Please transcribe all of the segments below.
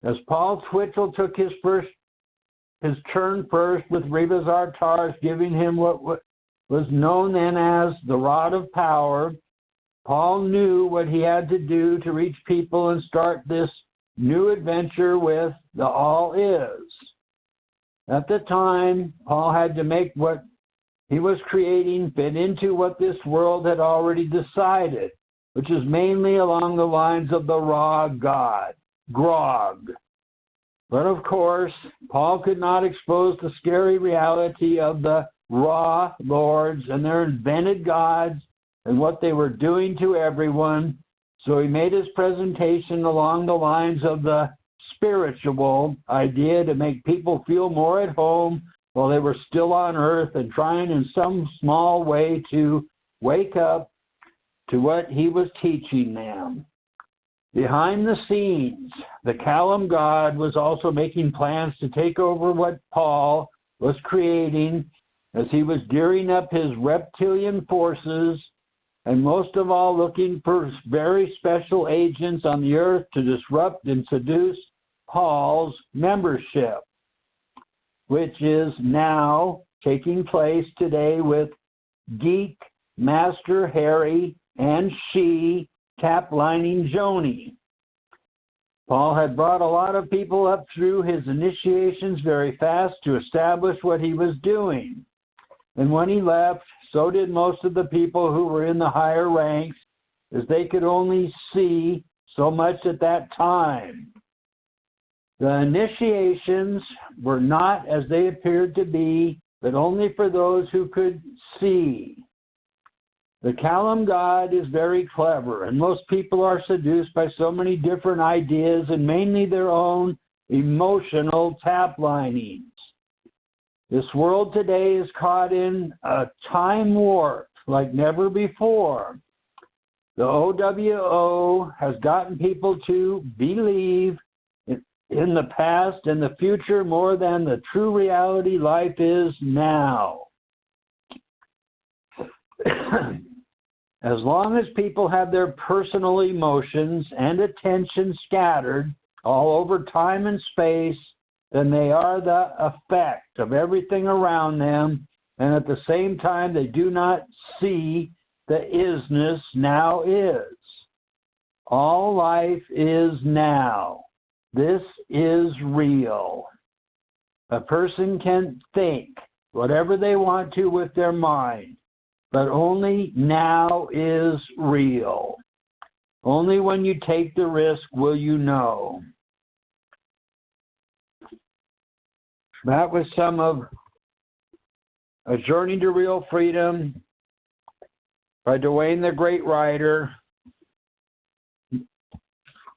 As Paul Twitchell took his turn first with Rebus Artaris, giving him what was known then as the rod of power, Paul knew what he had to do to reach people and start this new adventure with the All Is. At the time, Paul had to make what he was creating fit into what this world had already decided, which is mainly along the lines of the raw God, grog. But of course, Paul could not expose the scary reality of the raw lords and their invented gods and what they were doing to everyone, so he made his presentation along the lines of the spiritual idea to make people feel more at home while they were still on earth and trying in some small way to wake up to what he was teaching them. Behind the scenes, the Callum God was also making plans to take over what Paul was creating as he was gearing up his reptilian forces and most of all looking for very special agents on the earth to disrupt and seduce Paul's membership, which is now taking place today with Geek, Master Harry, and She, Taplining Joni. Paul had brought a lot of people up through his initiations very fast to establish what he was doing. And when he left, so did most of the people who were in the higher ranks, as they could only see so much at that time. The initiations were not as they appeared to be, but only for those who could see. The Callum God is very clever, and most people are seduced by so many different ideas and mainly their own emotional tap-linings. This world today is caught in a time warp like never before. The OWO has gotten people to believe in the past and the future more than the true reality life is now. As long as people have their personal emotions and attention scattered all over time and space, then they are the effect of everything around them, and at the same time they do not see the isness now is. All life is now. This is real. A person can think whatever they want to with their mind, but only now is real. Only when you take the risk will you know. That was some of A Journey to Real Freedom by Dwayne the Great Writer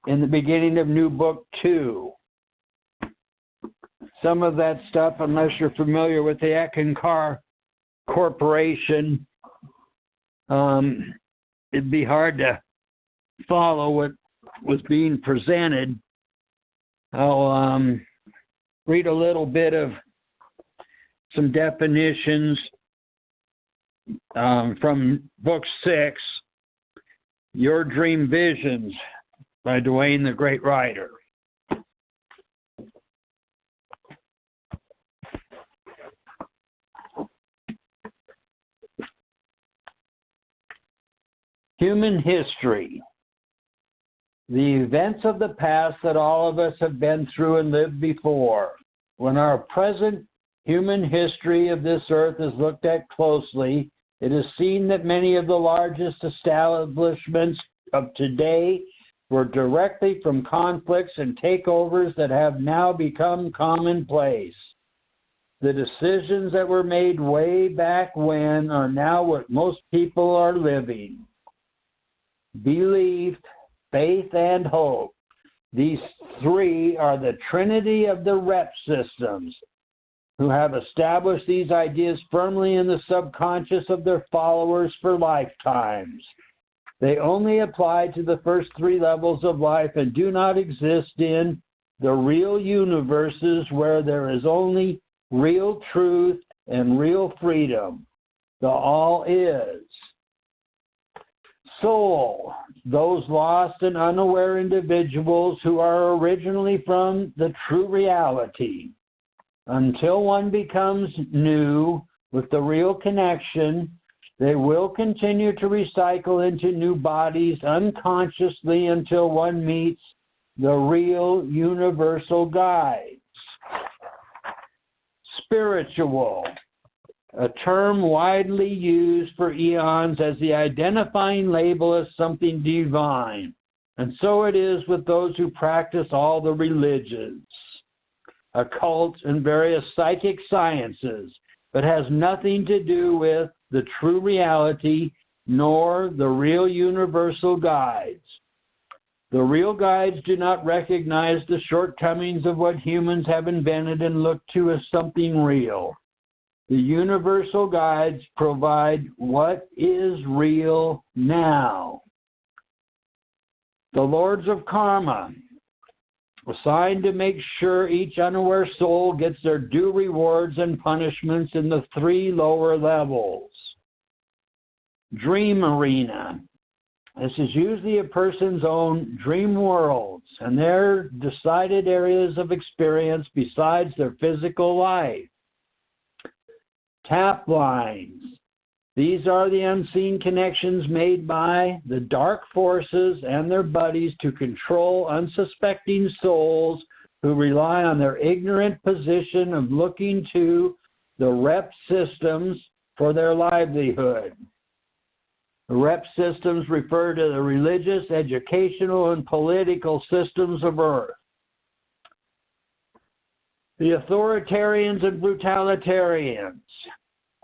in the beginning of Nubook 2. Some of that stuff, unless you're familiar with the Ekankar Corporation, it'd be hard to follow what was being presented. I'll read a little bit of some definitions from Book 6, Your Dreamvisions by Dwayne the Great Writer. Human history. The events of the past that all of us have been through and lived before. When our present human history of this earth is looked at closely, it is seen that many of the largest establishments of today were directly from conflicts and takeovers that have now become commonplace. The decisions that were made way back when are now what most people are living. Belief, faith, and hope. These three are the trinity of the rep systems, who have established these ideas firmly in the subconscious of their followers for lifetimes. They only apply to the first three levels of life and do not exist in the real universes where there is only real truth and real freedom. The all is. Soul. those lost and unaware individuals who are originally from the true reality. Until one becomes new with the real connection, they will continue to recycle into new bodies unconsciously until one meets the real universal guides. Spiritual, a term widely used for eons as the identifying label as something divine. And so it is with those who practice all the religions, occults, and various psychic sciences, but has nothing to do with the true reality nor the real universal guides. The real guides do not recognize the shortcomings of what humans have invented and look to as something real. The universal guides provide what is real now. The lords of karma, assigned to make sure each unaware soul gets their due rewards and punishments in the 3 lower levels. Dream arena. This is usually a person's own dream worlds and their decided areas of experience besides their physical life. Tap lines. These are the unseen connections made by the dark forces and their buddies to control unsuspecting souls who rely on their ignorant position of looking to the rep systems for their livelihood. The rep systems refer to the religious, educational, and political systems of Earth. The authoritarians and brutalitarians.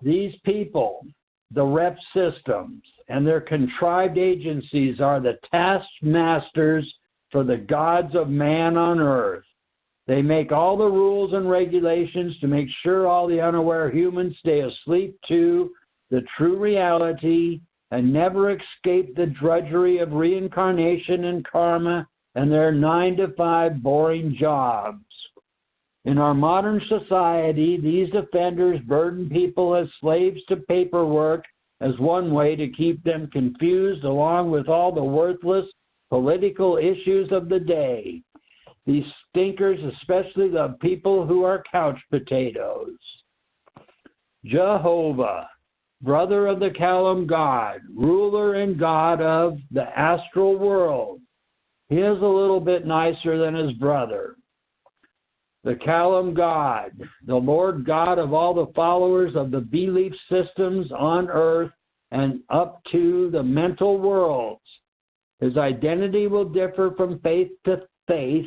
These people, the rep systems, and their contrived agencies are the taskmasters for the gods of man on Earth. They make all the rules and regulations to make sure all the unaware humans stay asleep to the true reality and never escape the drudgery of reincarnation and karma and their 9-to-5 boring jobs. In our modern society, these offenders burden people as slaves to paperwork as one way to keep them confused, along with all the worthless political issues of the day. These stinkers, especially the people who are couch potatoes. Jehovah, brother of the Kalam God, ruler and God of the astral world. He is a little bit nicer than his brother. The Kalam God, the Lord God of all the followers of the belief systems on earth and up to the mental worlds. His identity will differ from faith to faith,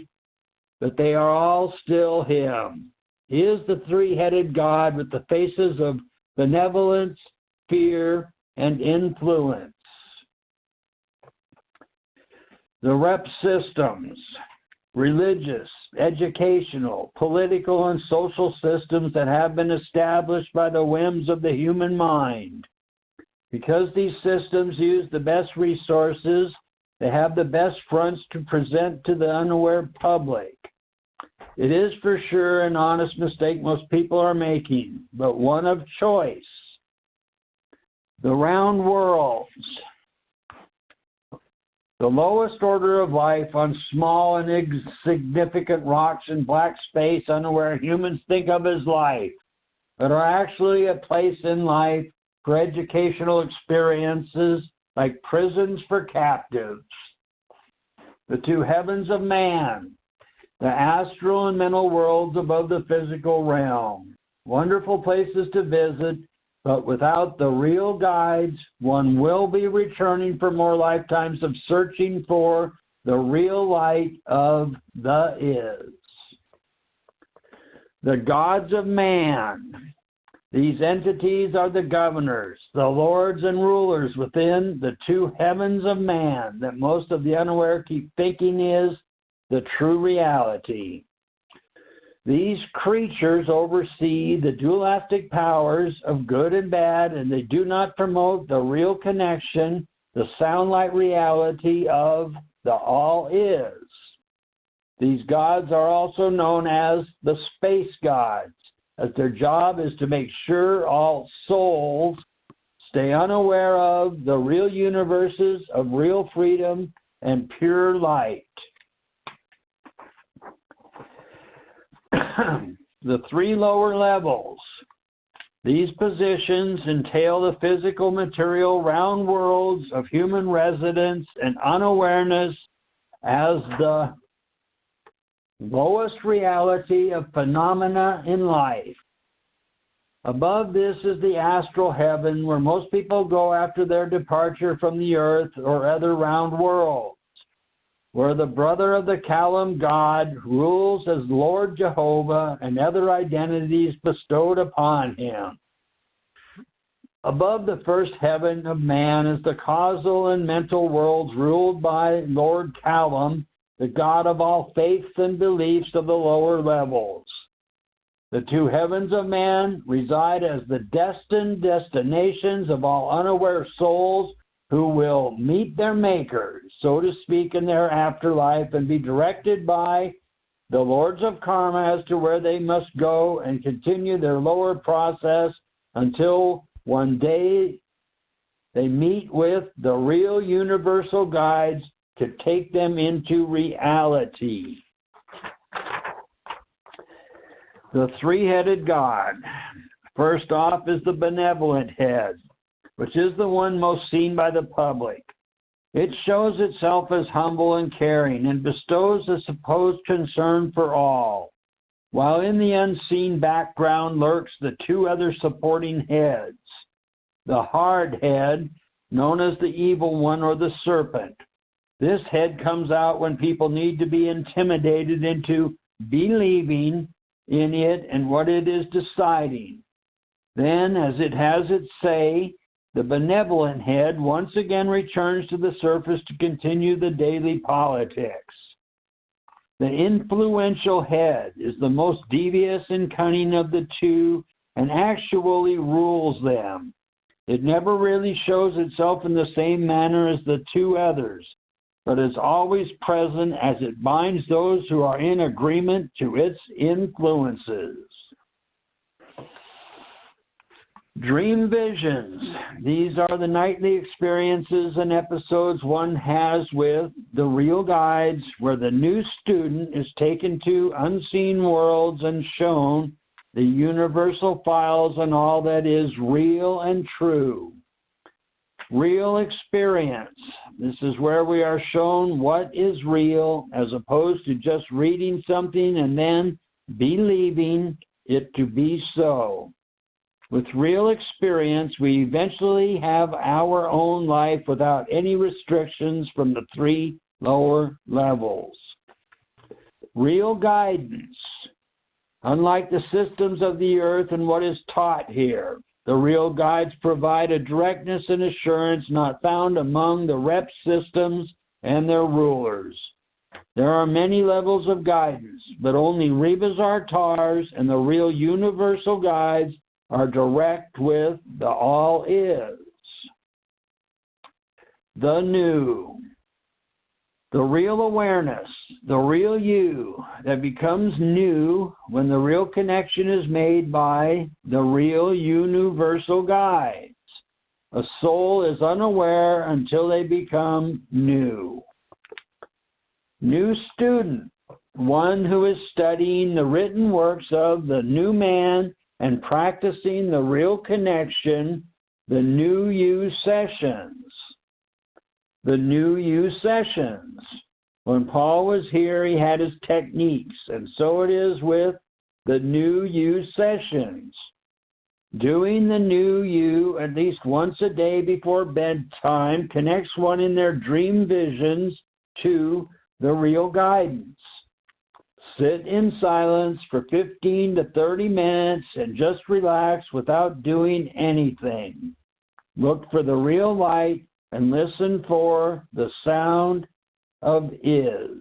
but they are all still him. He is the 3-headed God with the faces of benevolence, fear, and influence. The rep systems, religious, educational, political, and social systems that have been established by the whims of the human mind. Because these systems use the best resources, they have the best fronts to present to the unaware public. It is for sure an honest mistake most people are making, but one of choice. The round worlds. The lowest order of life on small and insignificant rocks in black space unaware humans think of as life, but are actually a place in life for educational experiences like prisons for captives. The 2 heavens of man, the astral and mental worlds above the physical realm. Wonderful places to visit, but without the real guides, one will be returning for more lifetimes of searching for the real light of the is. The gods of man. These entities are the governors, the lords and rulers within the 2 heavens of man that most of the unaware keep thinking is the true reality. These creatures oversee the dualistic powers of good and bad, and they do not promote the real connection, the sound-like reality of the all is. These gods are also known as the space gods, as their job is to make sure all souls stay unaware of the real universes of real freedom and pure light. The three lower levels. These positions entail the physical, material, round worlds of human residence and unawareness as the lowest reality of phenomena in life. Above this is the astral heaven, where most people go after their departure from the earth or other round worlds, where the brother of the Kalam God rules as Lord Jehovah and other identities bestowed upon him. Above the first heaven of man is the causal and mental worlds ruled by Lord Kalam, the God of all faiths and beliefs of the lower levels. The two heavens of man reside as the destined destinations of all unaware souls who will meet their Maker, so to speak, in their afterlife and be directed by the Lords of Karma as to where they must go and continue their lower process until one day they meet with the real universal guides to take them into reality. The three-headed God. First off is the benevolent head, which is the one most seen by the public. It shows itself as humble and caring and bestows a supposed concern for all, while in the unseen background lurks the two other supporting heads. The hard head, known as the evil one or the serpent. This head comes out when people need to be intimidated into believing in it and what it is deciding. Then, as it has its say, the benevolent head once again returns to the surface to continue the daily politics. The influential head is the most devious and cunning of the two and actually rules them. It never really shows itself in the same manner as the two others, but is always present as it binds those who are in agreement to its influences. Dream visions. These are the nightly experiences and episodes one has with the real guides, where the new student is taken to unseen worlds and shown the universal files and all that is real and true. Real experience. This is where we are shown what is real, as opposed to just reading something and then believing it to be so. With real experience, we eventually have our own life without any restrictions from the three lower levels. Real guidance. Unlike the systems of the earth and what is taught here, the real guides provide a directness and assurance not found among the rep systems and their rulers. There are many levels of guidance, but only Rebas Artars and the real universal guides are direct with the all is. The new. The real awareness, the real you that becomes new when the real connection is made by the real universal guides. A soul is unaware until they become new. New student, one who is studying the written works of the new man and practicing the real connection, the new you sessions. The new you sessions. When Paul was here, he had his techniques, and so it is with the new you sessions. Doing the new you at least once a day before bedtime connects one in their dream visions to the real guidance. Sit in silence for 15 to 30 minutes and just relax without doing anything. Look for the real light and listen for the sound of is.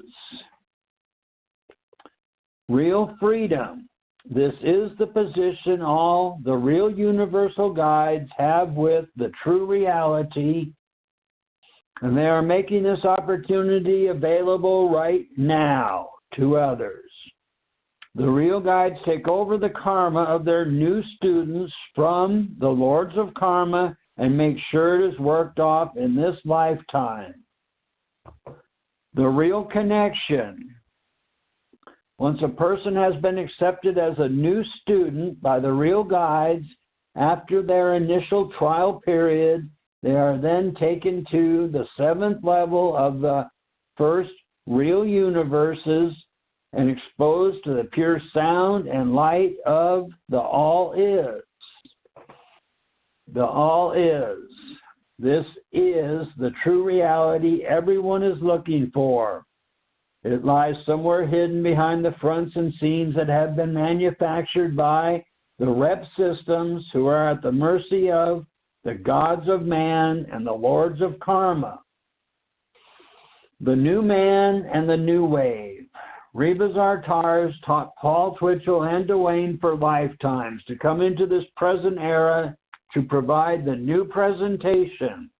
Real freedom. This is the position all the real universal guides have with the true reality, and they are making this opportunity available right now to others. The real guides take over the karma of their new students from the Lords of Karma and make sure it is worked off in this lifetime. The real connection. Once a person has been accepted as a new student by the real guides, after their initial trial period, they are then taken to the 7th level of the first real universes and exposed to the pure sound and light of the All Is. The All Is. This is the true reality everyone is looking for. It lies somewhere hidden behind the fronts and scenes that have been manufactured by the rep systems who are at the mercy of the gods of man and the lords of karma. The new man and the new wave. Rebbe Zartars taught Paul Twitchell and Dwayne for lifetimes to come into this present era to provide the new presentation.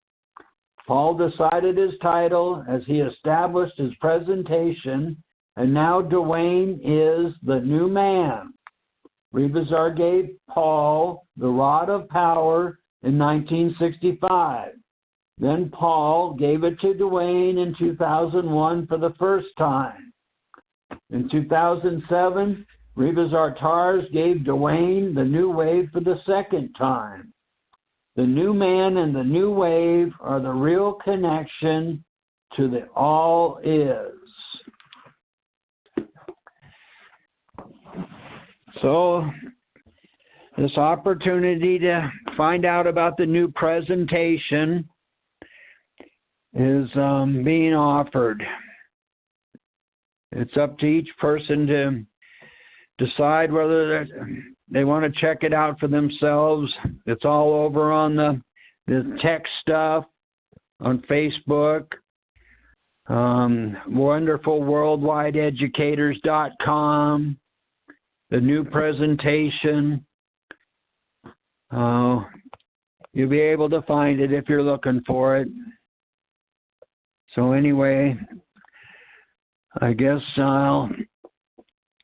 Paul decided his title as he established his presentation, and now Dwayne is the new man. Rebbe Zar gave Paul the rod of power in 1965. Then Paul gave it to Dwayne in 2001 for the first time. In 2007, Rebbe Zartars gave Dwayne the new wave for the second time. The new man and the new wave are the real connection to the All Is. So, this opportunity to find out about the new presentation is being offered. It's up to each person to decide whether they want to check it out for themselves. It's all over on the tech stuff on Facebook, wonderfulworldwideeducators.com, the new presentation. You'll be able to find it if you're looking for it. So anyway, I guess I'll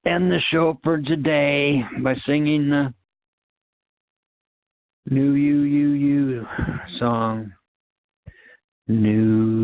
end the show for today by singing the New You song. New